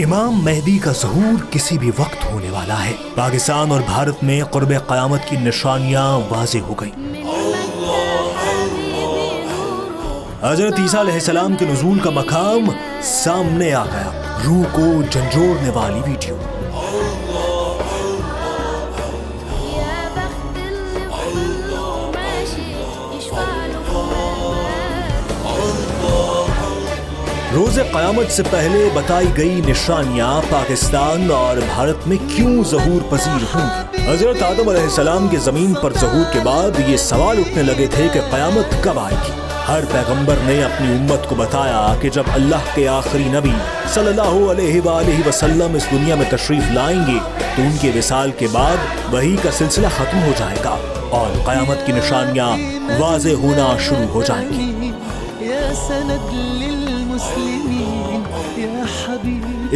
امام مہدی کا ظہور کسی بھی وقت ہونے والا ہے۔ پاکستان اور بھارت میں قرب قیامت کی نشانیاں واضح ہو گئیں۔ حضرت عیسیٰ علیہ السلام کے نزول کا مقام سامنے آ گیا۔ روح کو جھنجھوڑنے والی ویڈیو۔ روز قیامت سے پہلے بتائی گئی نشانیاں پاکستان اور بھارت میں کیوں ظہور پذیر ہوں؟ حضرت آدم علیہ السلام کے زمین پر ظہور کے بعد یہ سوال اٹھنے لگے تھے کہ قیامت کب آئے گی۔ ہر پیغمبر نے اپنی امت کو بتایا کہ جب اللہ کے آخری نبی صلی اللہ علیہ وآلہ وسلم اس دنیا میں تشریف لائیں گے تو ان کے وصال کے بعد وحی کا سلسلہ ختم ہو جائے گا اور قیامت کی نشانیاں واضح ہونا شروع ہو جائیں گی۔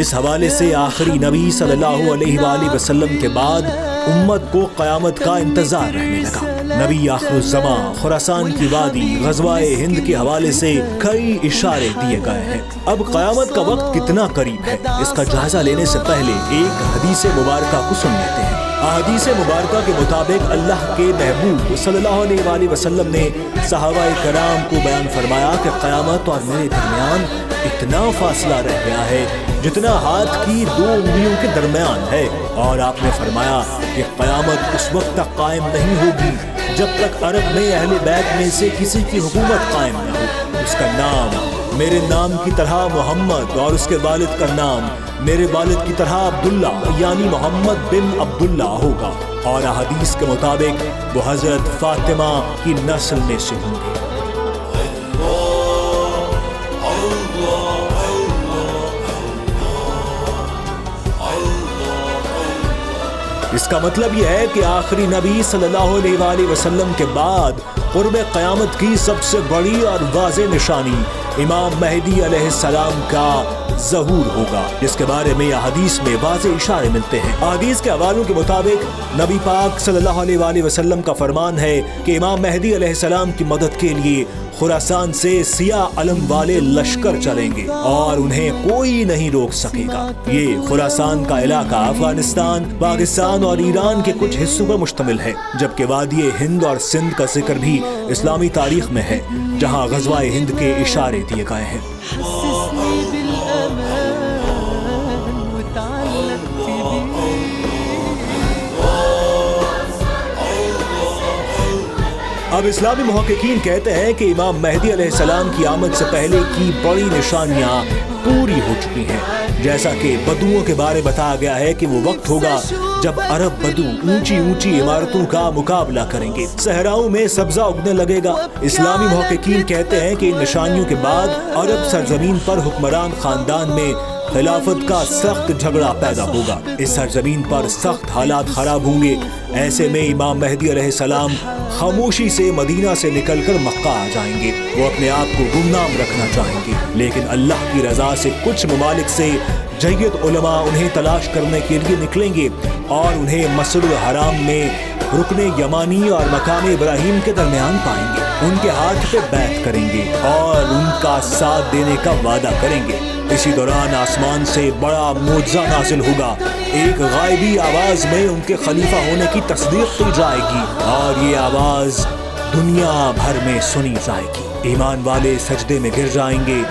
اس حوالے سے آخری نبی صلی اللہ علیہ وآلہ وسلم کے بعد امت کو قیامت کا انتظار رہنے لگا۔ نبی آخر الزمان، خراسان کی وادی، غزوہ ہند کے حوالے سے کئی اشارے دیے گئے ہیں۔ اب قیامت کا وقت کتنا قریب ہے، اس کا جائزہ لینے سے پہلے ایک حدیث مبارکہ کو سن لیتے ہیں۔ احادیث مبارکہ کے مطابق اللہ کے محبوب صلی اللہ علیہ وآلہ وسلم نے صحابہ کرام کو بیان فرمایا کہ قیامت اور میرے درمیان اتنا فاصلہ رہ گیا ہے جتنا ہاتھ کی 2 انگلیوں کے درمیان ہے، اور آپ نے فرمایا کہ قیامت اس وقت تک قائم نہیں ہوگی جب تک عرب میں اہل بیت میں سے کسی کی حکومت قائم نہ ہو۔ اس کا نام میرے نام کی طرح محمد اور اس کے والد کا نام میرے والد کی طرح عبداللہ یعنی محمد بن عبداللہ ہوگا، اور احادیث کے مطابق وہ حضرت فاطمہ کی نسل میں سے ہوں گے۔ اس کا مطلب یہ ہے کہ آخری نبی صلی اللہ علیہ وآلہ وسلم کے بعد قرب قیامت کی سب سے بڑی اور واضح نشانی امام مہدی علیہ السلام کا ظہور ہوگا، جس کے بارے میں حدیث میں واضح اشارے ملتے ہیں۔ حدیث کے حوالوں کے مطابق نبی پاک صلی اللہ علیہ وآلہ وسلم کا فرمان ہے کہ امام مہدی علیہ السلام کی مدد کے لیے خراسان سے سیاہ علم والے لشکر چلیں گے اور انہیں کوئی نہیں روک سکے گا۔ یہ خراسان کا علاقہ افغانستان، پاکستان اور ایران کے کچھ حصوں پر مشتمل ہے، جبکہ وادی ہند اور سندھ کا ذکر بھی اسلامی تاریخ میں ہے، جہاں غزوہ ہند کے اشارے دیے گئے ہیں۔ اب اسلامی محققین کہتے ہیں کہ امام مہدی علیہ السلام کی آمد سے پہلے کی بڑی نشانیاں پوری ہو چکی ہیں، جیسا کہ بدوؤں کے بارے بتایا گیا ہے کہ وہ وقت ہوگا جب عرب بدو اونچی اونچی عمارتوں کا مقابلہ کریں گے، صحراؤں میں سبزہ اگنے لگے گا۔ اسلامی محققین کہتے ہیں کہ ان نشانیوں کے بعد عرب سرزمین پر حکمران خاندان میں خلافت کا سخت جھگڑا پیدا ہوگا، اس سرزمین پر سخت حالات خراب ہوں گے۔ ایسے میں امام مہدی علیہ السلام خاموشی سے مدینہ سے نکل کر مکہ آ جائیں گے۔ وہ اپنے آپ کو گمنام رکھنا چاہیں گے، لیکن اللہ کی رضا سے کچھ ممالک سے جید علماء انہیں تلاش کرنے کے لیے نکلیں گے اور انہیں مسجد الحرام میں رکن یمانی اور مقام ابراہیم کے درمیان پائیں گے، ان کے ہاتھ پہ بیعت کریں گے اور ان کا ساتھ دینے کا وعدہ کریں گے۔ اسی دوران آسمان سے بڑا معجزہ نازل ہوگا، ایک غائبی آواز میں ان کے خلیفہ ہونے کی تصدیق کی جائے گی اور یہ آواز دنیا بھر میں سنی جائے گی۔ ایمان والے سجدے میں گر جائیں گے۔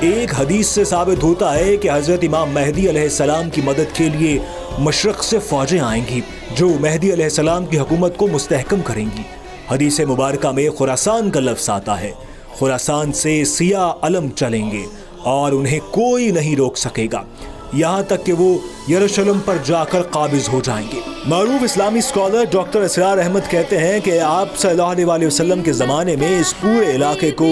ایک حدیث سے ثابت ہوتا ہے کہ حضرت امام مہدی علیہ السلام کی مدد کے لیے مشرق سے فوجیں آئیں گی جو مہدی علیہ السلام کی حکومت کو مستحکم کریں گی۔ حدیث مبارکہ میں خراسان کا لفظ آتا ہے۔ خراسان سے سیاہ علم چلیں گے اور انہیں کوئی نہیں روک سکے گا، یہاں تک کہ وہ یروشلم پر جا کر قابض ہو جائیں گے۔ معروف اسلامی اسکالر ڈاکٹر اسرار احمد کہتے ہیں کہ آپ صلی اللہ علیہ وآلہ وسلم کے زمانے میں اس پورے علاقے کو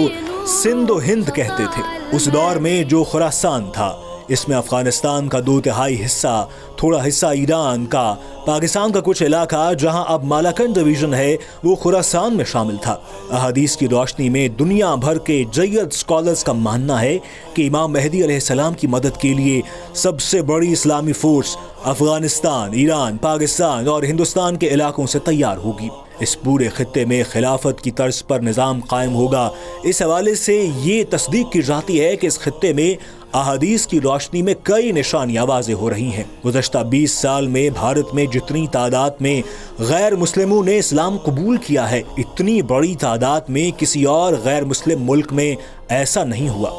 سندھ و ہند کہتے تھے۔ اس دور میں جو خراسان تھا اس میں افغانستان کا 2/3 حصہ، تھوڑا حصہ ایران کا، پاکستان کا کچھ علاقہ جہاں اب مالاکنڈ ڈویژن ہے وہ خراسان میں شامل تھا۔ احادیث کی روشنی میں دنیا بھر کے جید سکالرز کا ماننا ہے کہ امام مہدی علیہ السلام کی مدد کے لیے سب سے بڑی اسلامی فورس افغانستان، ایران، پاکستان اور ہندوستان کے علاقوں سے تیار ہوگی۔ اس پورے خطے میں خلافت کی طرز پر نظام قائم ہوگا۔ اس حوالے سے یہ تصدیق کی جاتی ہے کہ اس خطے میں احادیث کی روشنی میں کئی نشانیاں واضح ہو رہی ہیں۔ گزشتہ 20 سال میں بھارت میں جتنی تعداد میں غیر مسلموں نے اسلام قبول کیا ہے، اتنی بڑی تعداد میں کسی اور غیر مسلم ملک میں ایسا نہیں ہوا۔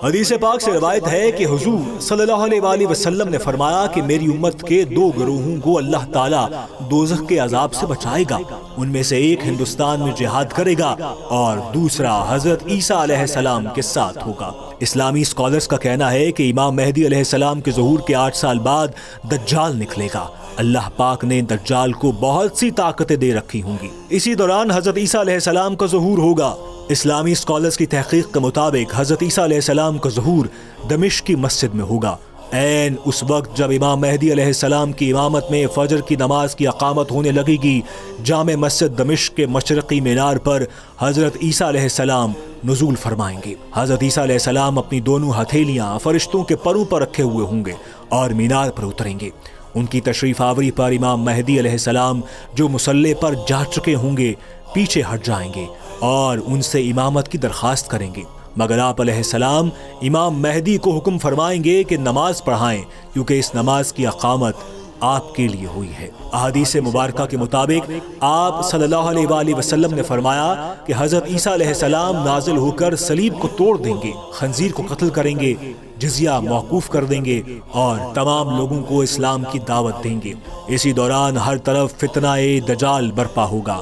حدیث پاک سے روایت ہے کہ حضور صلی اللہ علیہ وآلہ وسلم نے فرمایا کہ میری امت کے 2 گروہوں کو اللہ تعالیٰ دوزخ کے عذاب سے بچائے گا، ان میں سے ایک ہندوستان میں جہاد کرے گا اور دوسرا حضرت عیسیٰ علیہ السلام کے ساتھ ہوگا۔ اسلامی اسکالرز کا کہنا ہے کہ امام مہدی علیہ السلام کے ظہور کے 8 سال بعد دجال نکلے گا۔ اللہ پاک نے دجال کو بہت سی طاقتیں دے رکھی ہوں گی۔ اسی دوران حضرت عیسیٰ علیہ السلام کا ظہور ہوگا۔ اسلامی اسکالرز کی تحقیق کے مطابق حضرت عیسیٰ علیہ السلام کا ظہور دمشق کی مسجد میں ہوگا، عین اس وقت جب امام مہدی علیہ السلام کی امامت میں فجر کی نماز کی اقامت ہونے لگے گی۔ جامع مسجد دمشق کے مشرقی مینار پر حضرت عیسیٰ علیہ السلام نزول فرمائیں گے۔ حضرت عیسیٰ علیہ السلام اپنی دونوں ہتھیلیاں فرشتوں کے پروں پر رکھے ہوئے ہوں گے اور مینار پر اتریں گے۔ ان کی تشریف آوری پر امام مہدی علیہ السلام جو مصلی پر جا چکے ہوں گے پیچھے ہٹ جائیں گے اور ان سے امامت کی درخواست کریں گے، مگر آپ علیہ السلام امام مہدی کو حکم فرمائیں گے کہ نماز پڑھائیں، کیونکہ اس نماز کی اقامت آپ کے لیے ہوئی ہے۔ احادیث مبارکہ کے مطابق آپ صلی اللہ علیہ وآلہ وسلم نے فرمایا کہ حضرت عیسیٰ علیہ السلام نازل ہو کر صلیب کو توڑ دیں گے، خنزیر کو قتل کریں گے، جزیہ موقوف کر دیں گے اور تمام لوگوں کو اسلام کی دعوت دیں گے۔ اسی دوران ہر طرف فتنہ دجال برپا ہوگا۔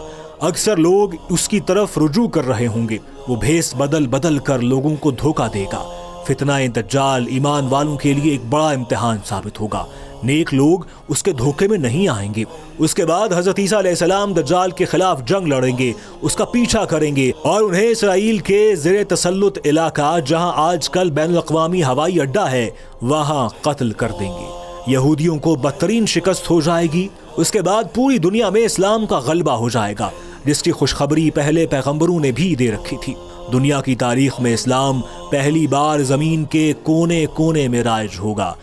اکثر لوگ اس کی طرف رجوع کر رہے ہوں گے، وہ بھیس بدل کر لوگوں کو دھوکہ دے گا۔ فتنہ دجال ایمان والوں کے لیے ایک بڑا امتحان ثابت ہوگا۔ نیک لوگ اس کے دھوکے میں نہیں آئیں گے۔ اس کے بعد حضرت عیسیٰ علیہ السلام دجال کے خلاف جنگ لڑیں گے، اس کا پیچھا کریں گے اور انہیں اسرائیل کے زیر تسلط علاقہ جہاں آج کل بین الاقوامی ہوائی اڈہ ہے وہاں قتل کر دیں گے۔ یہودیوں کو بدترین شکست ہو جائے گی۔ اس کے بعد پوری دنیا میں اسلام کا غلبہ ہو جائے گا، جس کی خوشخبری پہلے پیغمبروں نے بھی دے رکھی تھی۔ دنیا کی تاریخ میں اسلام پہلی بار زمین کے کونے کونے میں رائج ہوگا۔